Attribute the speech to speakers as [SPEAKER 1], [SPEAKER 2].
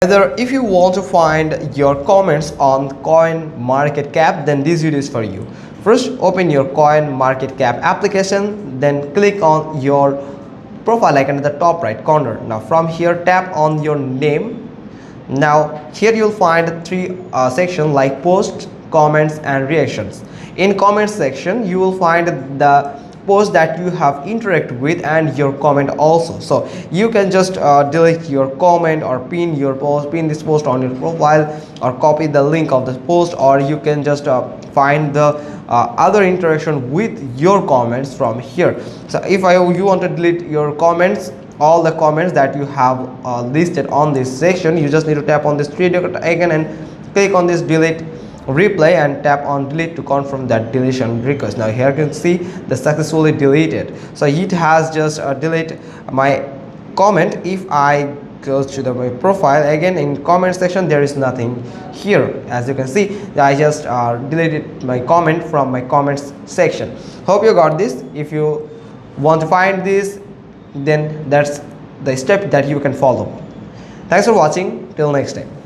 [SPEAKER 1] Either if you want to find your comments on CoinMarketCap, then this video is for you. First, open your CoinMarketCap application, then click on your profile icon at the top right corner. Now from here, tap on your name. Now here you'll find three sections like post, comments and reactions. In comments section, you will find the post that you have interact with and your comment also. So you can just delete your comment or pin this post on your profile, or copy the link of the post, or you can just find the other interaction with your comments from here. So if you want to delete your comments, all the comments that you have listed on this section, you just need to tap on this three dot icon and click on this delete replay and tap on delete to confirm that deletion request. Now here you can see the successfully deleted. So it has just deleted my comment. If I go to my profile again, in comment section there is nothing here. As you can see, I just deleted my comment from my comments section. Hope you got this. If you want to find this, then that's the step that you can follow. Thanks for watching. Till next time.